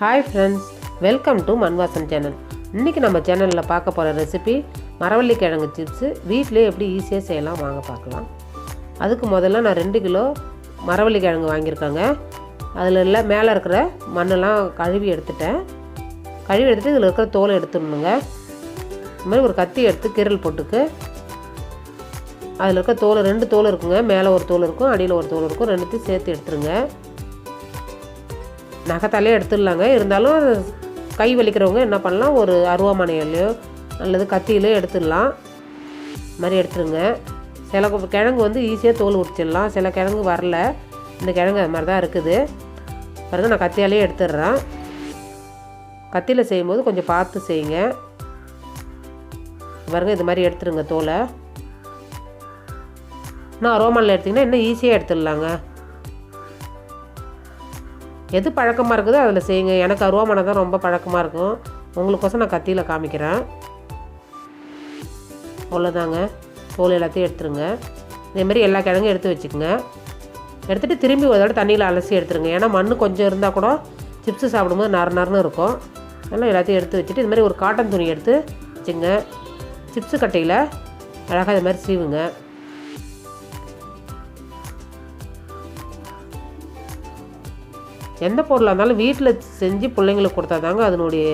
Hi friends, welcome to Mann channel. இன்னைக்கு நம்ம சேனல்ல பார்க்க போற ரெசிபி மரவள்ளி கிழங்கு சிப்ஸ் வீட்லயே எப்படி ஈஸியா செய்யலாம் வாங்க பார்க்கலாம். அதுக்கு முதல்ல நான் 2 கிலோ மரவள்ளி கிழங்கு வாங்கியிருக்கேங்க. அதுல மேல இருக்கிற மண்ணெல்லாம் கழுவி எடுத்துட்டேன். கழுவி எடுத்துட்டு இதுல இருக்கிற தோலை எடுத்துடணுங்க. இந்த மாதிரி ஒரு கத்தி எடுத்து கீரல் போட்டுக்கு அதுல இருக்க தோல் 2 தோல் இருக்குங்க. மேல ஒரு தோல் இருக்கும், அடியில ஒரு தோல் இருக்கும். ரெண்டுத்தையும் சேர்த்து எடுத்துருங்க. நகத்தாலே எடுத்துடலாங்க. இருந்தாலும் கை வலிக்கிறவங்க என்ன பண்ணலாம், ஒரு அருவாமனையிலையோ அல்லது கத்தியிலையோ எடுத்துடலாம். இது மாதிரி எடுத்துருங்க. சில கிழங்கு வந்து ஈஸியாக தோல் உரிச்சிடலாம், சில கிழங்கு வரல. இந்த கிழங்கு அது மாதிரி தான் இருக்குது பாருங்கள். நான் கத்தியாலே எடுத்துடுறேன். கத்தியில் செய்யும்போது கொஞ்சம் பார்த்து செய்யுங்க பாருங்கள். இது மாதிரி எடுத்துருங்க தோலை. இன்னும் அருவாமனையில் எடுத்திங்கன்னா இன்னும் ஈஸியாக எடுத்துடலாங்க. எது பழக்கமாக இருக்குதோ அதில் செய்யுங்க. எனக்கு அருவாமனை தான் ரொம்ப பழக்கமாக இருக்கும். உங்களுக்கோசம் நான் கத்தியில் காமிக்கிறேன். அவ்வளோதாங்க. தோல் எல்லாத்தையும் எடுத்துருங்க. இதேமாரி எல்லா கிழங்கும் எடுத்து வச்சுக்கோங்க. எடுத்துகிட்டு திரும்பி ஒரு தடவை தண்ணியில் அலசி எடுத்துருங்க. ஏன்னா மண் கொஞ்சம் இருந்தால் கூட சிப்ஸு சாப்பிடும்போது நறுன்னு இருக்கும். அதெல்லாம் எல்லாத்தையும் எடுத்து வச்சுட்டு இது மாதிரி ஒரு காட்டன் துணி எடுத்து வச்சுங்க. சிப்ஸு கட்டையில் அழகாக இது மாதிரி சீவுங்க. எந்த பொருளாக இருந்தாலும் வீட்டில் செஞ்சு பிள்ளைங்களுக்கு கொடுத்தா தாங்க அதனுடைய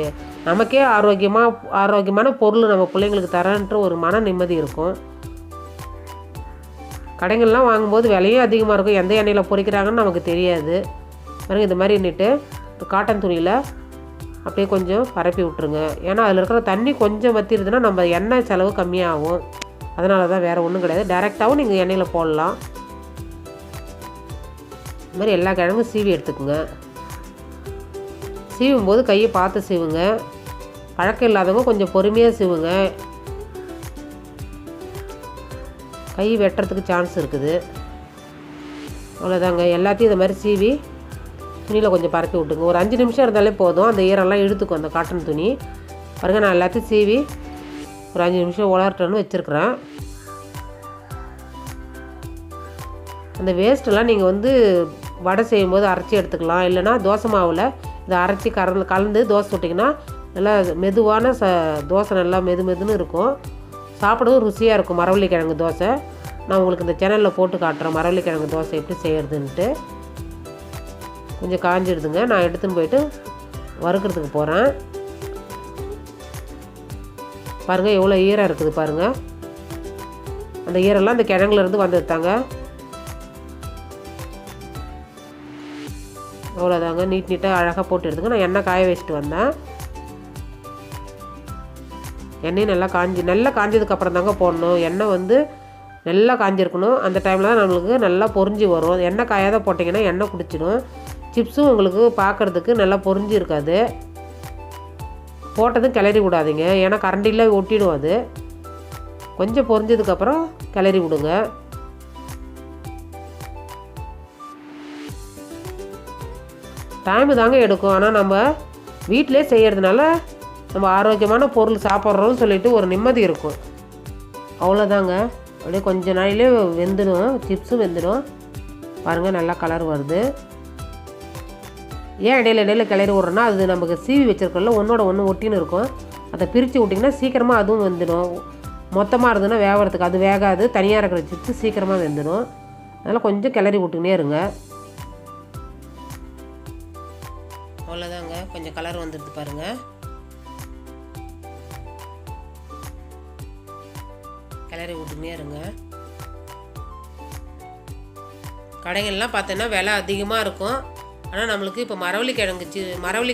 நமக்கே ஆரோக்கியமான பொருள் நம்ம பிள்ளைங்களுக்கு தரன்ற ஒரு மன நிம்மதி இருக்கும். கடைகள்லாம் வாங்கும்போது விலையும் அதிகமாக இருக்கும். எந்த எண்ணெயில் பொரிக்கிறாங்கன்னு நமக்கு தெரியாது பாருங்கள். இது மாதிரி நிட்டு காட்டன் துணியில் அப்படியே கொஞ்சம் பரப்பி விட்ருங்க. ஏன்னா அதில் இருக்கிற தண்ணி கொஞ்சம் வற்றிடுதுன்னா நம்ம எண்ணெய் செலவு கம்மியாகும். அதனால தான் வேறு ஒன்றும் கிடையாது. டைரெக்டாகவும் நீங்கள் எண்ணெயில் போடலாம். இது மாதிரி எல்லா கிழங்கும் சீவி எடுத்துக்குங்க. சீவும் போது கையை பார்த்து சீவுங்க. பழக்கம் இல்லாதவங்க கொஞ்சம் பொறுமையாக சீவுங்க. கை வெட்டுறதுக்கு சான்ஸ் இருக்குது. அவ்வளோதாங்க. எல்லாத்தையும் இது மாதிரி சீவி துணியில் கொஞ்சம் பரப்பி விட்டுங்க. ஒரு 5 நிமிஷம் இருந்தாலே போதும். அந்த ஈரெல்லாம் இழுத்துக்கும் அந்த காட்டன் துணி பாருங்கள். நான் எல்லாத்தையும் சீவி ஒரு 5 நிமிஷம் உலர்ட்டன்னு வச்சுருக்குறேன். அந்த வேஸ்ட்டெல்லாம் நீங்கள் வந்து வடை செய்யும்போது அரைச்சி எடுத்துக்கலாம். இல்லைனா தோசை மாவில் இதை அரைச்சி கலந்து தோசை சுட்டிங்கன்னா நல்லா மெதுவான தோசை நல்லா மெதுன்னு இருக்கும். சாப்பிடவும் ருசியாக இருக்கும் மரவள்ளி கிழங்கு தோசை. நான் உங்களுக்கு இந்த சேனலில் போட்டு காட்டுறேன் மரவள்ளி கிழங்கு தோசை எப்படி செய்கிறதுன்ட்டு. கொஞ்சம் காஞ்சிடுதுங்க. நான் எடுத்துன்னு போயிட்டு வறுக்கிறதுக்கு போகிறேன். பாருங்கள் எவ்வளோ ஈரம் இருக்குது பாருங்கள். அந்த ஈரெல்லாம் அந்த கிழங்குலேருந்து வந்துட்டாங்க. அவ்வளோதாங்க. நீட்டாக அழகாக போட்டு எடுத்துங்க. நான் எண்ணெய் காய வச்சுட்டு வந்தேன். எண்ணெய் நல்லா காஞ்சதுக்கப்புறம் தாங்க போடணும். எண்ணெய் வந்து நல்லா காஞ்சிருக்கணும். அந்த டைமில் தான் நம்மளுக்கு நல்லா பொரிஞ்சு வரும். எண்ணெய் காயாத போட்டிங்கன்னா எண்ணெய் குடிச்சிடும். சிப்ஸும் உங்களுக்கு பார்க்குறதுக்கு நல்லா பொரிஞ்சு இருக்காது. போட்டதும் கிளறி விடாதீங்க. ஏன்னா கரண்டியில் ஒட்டிடும் அது. கொஞ்சம் பொரிஞ்சதுக்கப்புறம் கிளறி விடுங்க. டைமு தாங்க எடுக்கும். ஆனால் நம்ம வீட்டிலே செய்கிறதுனால நம்ம ஆரோக்கியமான பொருள் சாப்பிட்றோம்னு சொல்லிட்டு ஒரு நிம்மதி இருக்கும். அவ்வளோதாங்க. அப்படியே கொஞ்ச நாளிலே வெந்துடும். சிப்ஸும் வெந்துடும் பாருங்கள். நல்லா கலர் வருது. ஏன் இடையில கிளறி விட்றோன்னா அது நமக்கு சீவி வச்சுருக்கோம்ல ஒன்றோட ஒன்று ஒட்டின்னு இருக்கும். அதை பிரித்து விட்டிங்கன்னா சீக்கிரமாக அதுவும் வெந்துடும். மொத்தமாக இருந்ததுன்னா வேகிறதுக்கு அது வேகாது. தனியாக இருக்கிற சிப்ஸு சீக்கிரமாக வெந்துடும். அதனால் கொஞ்சம் கிளறி விட்டுக்கினே இருங்க. அவ்வளோதாங்க. கொஞ்சம் கலர் வந்துடுது பாருங்கள். கிளறி விட்டுக்கினே இருங்க. கடைகள்லாம் பார்த்தோன்னா விலை அதிகமாக இருக்கும். ஆனால் நம்மளுக்கு இப்போ மரவள்ளி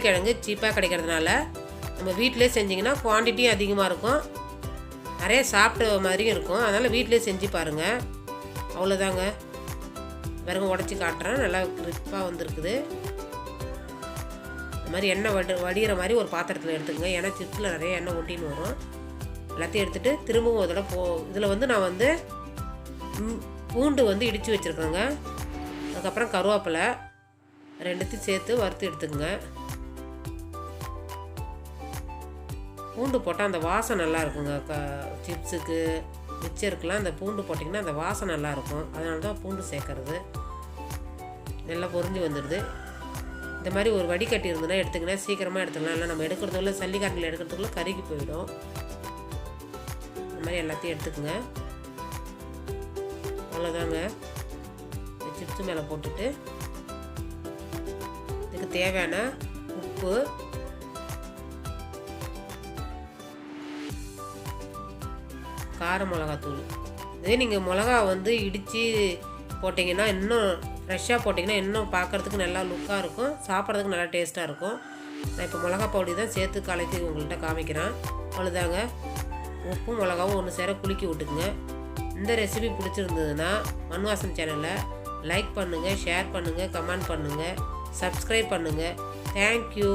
கிழங்கு சீப்பாக கிடைக்கிறதுனால நம்ம வீட்டிலே செஞ்சிங்கன்னா குவான்டிட்டியும் அதிகமாக இருக்கும். நிறைய சாப்பிட்ட மாதிரியும் இருக்கும். அதனால் வீட்டிலே செஞ்சு பாருங்கள். அவ்வளோதாங்க. பாருங்க உடச்சி காட்டுறேன். நல்லா கிரிப்பாக வந்துருக்குது. இந்த மாதிரி எண்ணெய் வடிகிற மாதிரி ஒரு பாத்திரத்தில் எடுத்துக்கங்க. ஏன்னா சிப்ஸில் நிறைய எண்ணெய் ஒட்டின்னு வரும். எல்லாத்தையும் எடுத்துகிட்டு திரும்பவும் ஒரு தடவை இதில் வந்து நான் வந்து பூண்டு வந்து இடித்து வச்சுருக்கேங்க. அதுக்கப்புறம் கருவேப்பிலை ரெண்டுத்தையும் சேர்த்து வறுத்து எடுத்துக்கங்க. பூண்டு போட்டால் அந்த வாசம் நல்லா இருக்குங்க. சிப்ஸுக்கு மிச்சருக்குலாம் அந்த பூண்டு போட்டிங்கன்னா அந்த வாசம் நல்லாயிருக்கும். அதனால தான் பூண்டு சேர்க்கறது. நல்லா பொரிஞ்சு வந்துடுது. இந்த மாதிரி ஒரு வடிகட்டி இருந்ததுன்னா எடுத்துக்கினா சீக்கிரமாக எடுத்துக்கலாம். இல்லை நம்ம எடுக்கிறதுக்குள்ள சல்லிக்காட்டில் எடுக்கிறதுக்குள்ள கருகி போயிடும். இந்த மாதிரி எல்லாத்தையும் எடுத்துக்கோங்க. அவ்வளோதாங்க. இந்த சிப்ஸு மேலே போட்டுட்டு இதுக்கு தேவையான உப்பு, கார மிளகாத்தூள். இதே நீங்கள் மிளகா வந்து இடித்து போட்டிங்கன்னா இன்னும் ஃப்ரெஷ்ஷாக போட்டிங்கன்னா இன்னும் பார்க்குறதுக்கு நல்லா லுக்காக இருக்கும், சாப்பிட்றதுக்கு நல்லா டேஸ்ட்டாக இருக்கும். நான் இப்போ மிளகா பவுடி தான் சேர்த்து கலக்கி உங்கள்கிட்ட காமிக்கிறேன். அவ்வளோதாங்க. உப்பும் மிளகாவும் ஒன்று சேர குலுக்கி விட்டுக்குங்க. இந்த ரெசிபி பிடிச்சிருந்ததுன்னா மண் வாசம் சேனலை லைக் பண்ணுங்கள், ஷேர் பண்ணுங்கள், கமெண்ட் பண்ணுங்கள், சப்ஸ்கிரைப் பண்ணுங்கள். தேங்க்யூ.